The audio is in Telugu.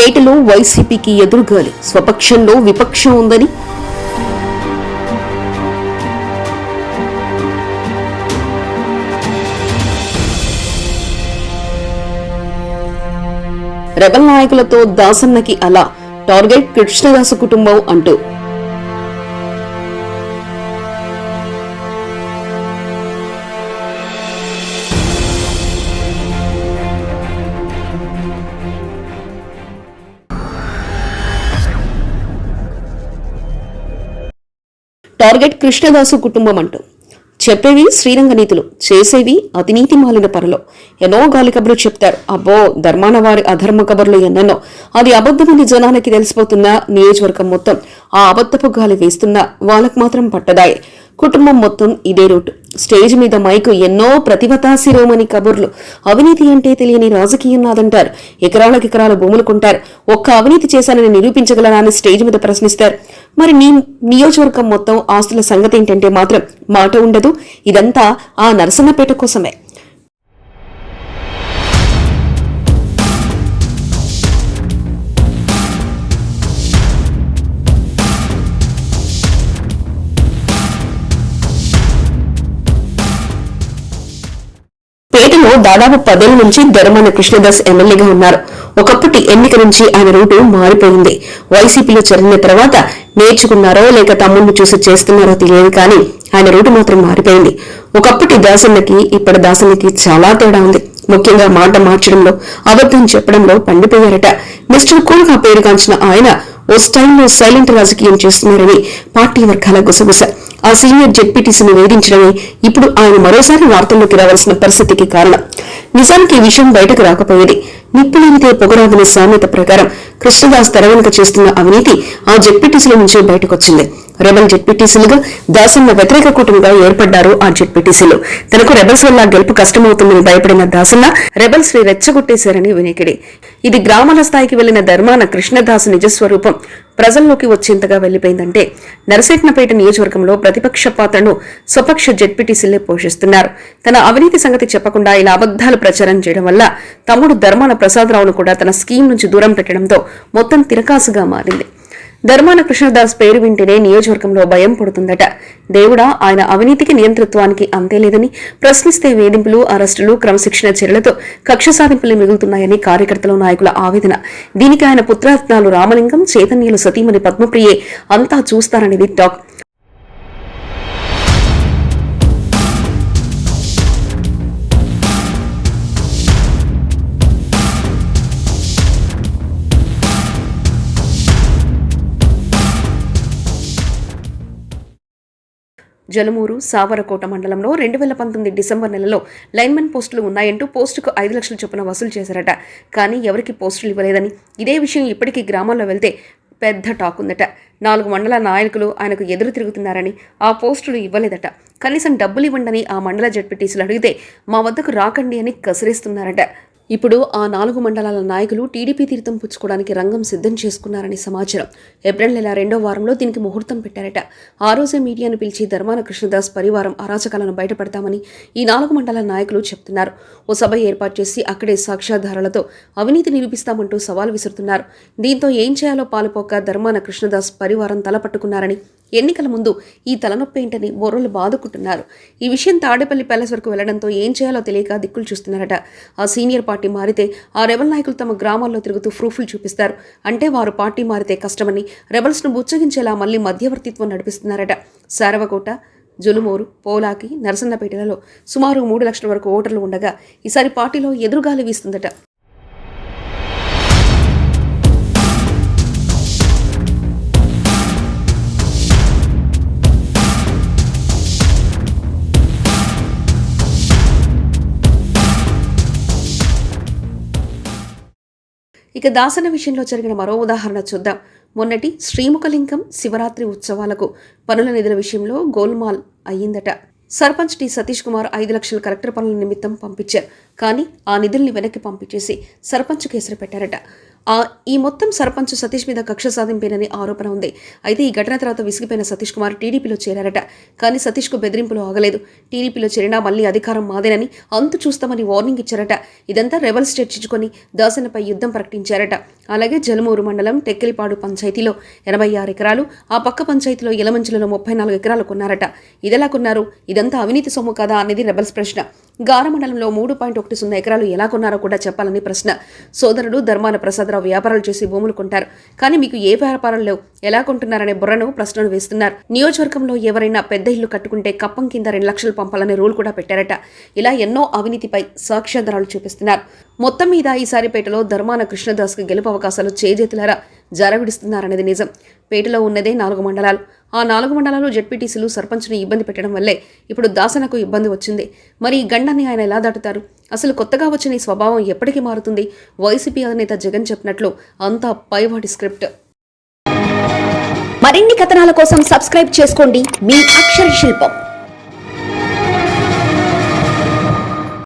పేటలో వైసీపీకి ఎదురుగాలి, స్వపక్షంలో విపక్షం ఉందని రెబల్ నాయకులతో దాసన్నకి అలా టార్గెట్ కృష్ణదాసు కుటుంబం అంటూ టార్గెట్ కృష్ణదాసు కుటుంబం అంటూ చెప్పేవి శ్రీరంగ నీతులు, చేసేవి అతినీతి మాలిన పనులు. ఎన్నో గాలి కబుర్లు చెప్తారు. అబ్బో, ధర్మాన వారి అధర్మ కబుర్లు ఎన్నెన్నో. అది అబద్ధమని జనానికి తెలిసిపోతున్నా నియోజకవర్గం మొత్తం ఆ అబద్ధపు గాలి వేస్తున్నా వాళ్ళకు మాత్రం పట్టదాయే. కుటుంబం మొత్తం ఇదే రూట్. స్టేజ్ మీద మైకు ఎన్నో ప్రతిభతా శిరోమణి కబుర్లు. అవినీతి అంటే తెలియని రాజకీయం నాదంటారు. ఎకరాల భూములు కొంటారు. ఒక్క అవినీతి చేశానని నిరూపించగలరా అని స్టేజ్ మీద ప్రశ్నిస్తారు. మరి నీ నియోజకవర్గం మొత్తం ఆస్తుల సంగతి ఏంటంటే మాత్రం మాట ఉండదు. ఇదంతా ఆ నరసన్నపేట కోసమే. పేటలో దాదాపు 10 ఏళ్ల నుంచి ధర్మాన కృష్ణదాస్ ఎమ్మెల్యేగా ఉన్నారు. ఒకప్పటి ఎన్నిక నుంచి ఆయన రూటు మారిపోయింది. వైసీపీలో చేరిన తర్వాత నేర్చుకున్నారో లేక తమ్ముడిని చూసి చేస్తున్నారో తెలియదు కానీ ఆయన రూటు మాత్రం మారిపోయింది. ఒకప్పటి దాసన్నకి ఇప్పటి దాసన్నకి చాలా తేడా ఉంది. ముఖ్యంగా మాట మార్చడంలో, అబద్ధం చెప్పడంలో పండిపోయారట. మిస్టర్ కూల్ గా పేరుగాంచిన ఆయన ఓ స్టైల్లో సైలెంట్ రాజకీయం చేస్తున్నారని పార్టీ వర్గాల గుసగుస. ఆ సీనియర్ జెడ్పీటీసీని వేధించడమే ఇప్పుడు ఆయన మరోసారి వార్తల్లోకి రావాల్సిన పరిస్థితికి కారణం. నిజానికి ఈ విషయం బయటకు రాకపోయేది. నిప్పులంతే పొగరాదని సామెత ప్రకారం కృష్ణదాస్ తెర వెనుక చేస్తున్న అవినీతి ఆ జెడ్పీటీసీల నుంచే బయటకొచ్చింది. రెబల్ జెడ్పీటీసీలుగా దాసన్న వ్యతిరేక కూటమిగా ఏర్పడ్డారు ఆ జెడ్పీటీసీలు. తనకు రెబల్స్ వల్ల గెలుపు కష్టమవుతుందని భయపడిన దాసన్న రెబల్స్ ని రెచ్చగొట్టేశారని వినికిడి. ఇది గ్రామాల స్థాయికి వెళ్లిన ధర్మాన కృష్ణదాస్ నిజస్వరూపం ప్రజల్లోకి వచ్చేంతగా వెళ్లిపోయిందంటే నరసింహపేట నియోజకవర్గంలో ప్రతిపక్ష పాత్రను స్వపక్ష జెడ్పీటీసీలే పోషిస్తున్నారు. తన అవినీతి సంగతి చెప్పకుండా ఇలా అబద్దాలు ప్రచారం చేయడం వల్ల తమ్ముడు ధర్మాన ప్రసాదరావును కూడా తన స్కీమ్ నుంచి దూరం పెట్టడంతో మొత్తం తిరకాసుగా మారింది. ధర్మాన కృష్ణదాస్ పేరు వింటేనే నియోజకవర్గంలో భయం పడుతుందట. దేవుడా, ఆయన అవినీతికి నియంతృత్వానికి అంతే లేదని, ప్రశ్నిస్తే వేధింపులు, అరెస్టులు, క్రమశిక్షణ చర్యలతో కక్ష సాధింపులు మిగులుతున్నాయని కార్యకర్తలు, నాయకుల ఆవేదన. దీనికి ఆయన పుత్రరత్నాలు రామలింగం, చైతన్యులు సతీమణి పద్మప్రియే అంతా చూస్తారనేది టాక్. జలమూరు, సావరకోట మండలంలో 2019 డిసెంబర్ నెలలో లైన్మెన్ పోస్టులు ఉన్నాయంటూ పోస్టుకు 5 లక్షల చొప్పున వసూలు చేశారట. కానీ ఎవరికి పోస్టులు ఇవ్వలేదని, ఇదే విషయం ఇప్పటికీ గ్రామాల్లో వెళ్తే పెద్ద టాక్ ఉందట. 4 మండల నాయకులు ఆయనకు ఎదురు తిరుగుతున్నారని, ఆ పోస్టులు ఇవ్వలేదట. కనీసం డబ్బులు ఇవ్వండి ఆ మండల జడ్పీటీసీలు అడిగితే మా వద్దకు రాకండి అని కసిరిస్తున్నారట. ఇప్పుడు ఆ 4 మండలాల నాయకులు టీడీపీ తీర్థం పుచ్చుకోవడానికి రంగం సిద్ధం చేసుకున్నారని సమాచారం. ఏప్రిల్ నెల 2వ వారంలో దీనికి ముహూర్తం పెట్టారట. ఆ రోజే మీడియాను పిలిచి ధర్మాన కృష్ణదాస్ పరివారం అరాచకాలను బయటపడతామని ఈ 4 మండల నాయకులు చెప్తున్నారు. ఓ సభ ఏర్పాటు చేసి అక్కడే సాక్ష్యాధారాలతో అవినీతి నిరూపిస్తామంటూ సవాల్ విసురుతున్నారు. దీంతో ఏం చేయాలో పాలుపోక ధర్మాన కృష్ణదాస్ పరివారం తలపట్టుకున్నారని, ఎన్నికల ముందు ఈ తలనొప్పి ఏంటని బొర్రలు బాదుకుంటున్నారు. ఈ విషయం తాడేపల్లి ప్యాలెస్ వరకు వెళ్లడంతో ఏం చేయాలో తెలియక దిక్కులు చూస్తున్నారట. ఆ సీనియర్ పార్టీ మారితే ఆ రెబల్ నాయకులు తమ గ్రామాల్లో తిరుగుతూ ప్రూఫ్లు చూపిస్తారు. అంటే వారు పార్టీ మారితే కష్టమని రెబల్స్ను బుచ్చగించేలా మళ్లీ మధ్యవర్తిత్వం నడిపిస్తున్నారట. సారవకోట, జులుమూరు, పోలాకి, నరసన్నపేటలలో సుమారు 3 లక్షల వరకు ఓటర్లు ఉండగా ఈసారి పార్టీలో ఎదురుగాలి వీస్తుందట. ఇక దాసన్న విషయంలో జరిగిన మరో ఉదాహరణ చూద్దాం. మొన్నటి శ్రీముఖలింగం శివరాత్రి ఉత్సవాలకు పనుల నిధుల విషయంలో గోల్మాల్ అయ్యిందట. సర్పంచ్ టి సతీష్ కుమార్ 5 లక్షలు కలెక్టర్ పనుల నిమిత్తం పంపించారు. కానీ ఆ నిధుల్ని వెనక్కి పంపించేసి సర్పంచ్ కేసులు పెట్టారట. ఈ మొత్తం సర్పంచ్ సతీష్ మీద కక్ష సాధింపేనని ఆరోపణ ఉంది. అయితే ఈ ఘటన తర్వాత విసిగిపోయిన సతీష్ కుమార్ టీడీపీలో చేరారట. కానీ సతీష్ కు బెదిరింపులు ఆగలేదు. టీడీపీలో చేరినా మళ్లీ అధికారం మాదేనని అంతు చూస్తామని వార్నింగ్ ఇచ్చారట. ఇదంతా రెబల్స్ చర్చించుకొని దాసనపై యుద్ధం ప్రకటించారట. అలాగే జలమూరు మండలం టెక్కిలిపాడు పంచాయతీలో 86 ఎకరాలు, ఆ పక్క పంచాయతీలో యలమంచిలలో 34 ఎకరాలు కొన్నారట. ఇదెలా కొన్నారు? ఇదంతా అవినీతి సొమ్ము కదా అనేది రెబల్స్ ప్రశ్న. గార మండలంలో 3.10 ఎకరాలు ఎలా కొన్నారో కూడా చెప్పాలని ప్రశ్న. సోదరుడు ధర్మాన ప్రసాదరావు వ్యాపారాలు చేసి భూములు కొంటారు, కానీ మీకు ఏ వ్యాపారాలు లేవు, ఎలా కొంటున్నారనే బుర్రను ప్రశ్నలు వేస్తున్నారు. నియోజకవర్గంలో ఎవరైనా పెద్ద ఇల్లు కట్టుకుంటే కప్పం కింద 2 లక్షలు పంపాలనే రూల్ కూడా పెట్టారట. ఇలా ఎన్నో అవినీతిపై సాక్ష్యాధారాలు చూపిస్తున్నారు. మొత్తం మీద ఈసారి పేటలో ధర్మాన కృష్ణదాస్కి గెలుపు అవకాశాలు చేజేతులారా జారవిడుస్తున్నారనేది నిజం. పేటలో ఉన్నదే 4 మండలాలు. ఆ 4 మండలాలు జెడ్పీటీసీలు సర్పంచ్ని ఇబ్బంది పెట్టడం వల్లే ఇప్పుడు దాసనకు ఇబ్బంది వచ్చింది. మరి ఈ గండాన్ని ఆయన ఎలా దాటుతారు? అసలు కొత్తగా వచ్చిన ఈ స్వభావం ఎప్పటికీ మారుతుంది? వైసీపీ అధినేత జగన్ చెప్పినట్లు అంతా పైవాటి స్క్రిప్ట్. మరిన్ని కథనాల కోసం సబ్స్క్రైబ్ చేసుకోండి మీ అక్షర శిల్పం.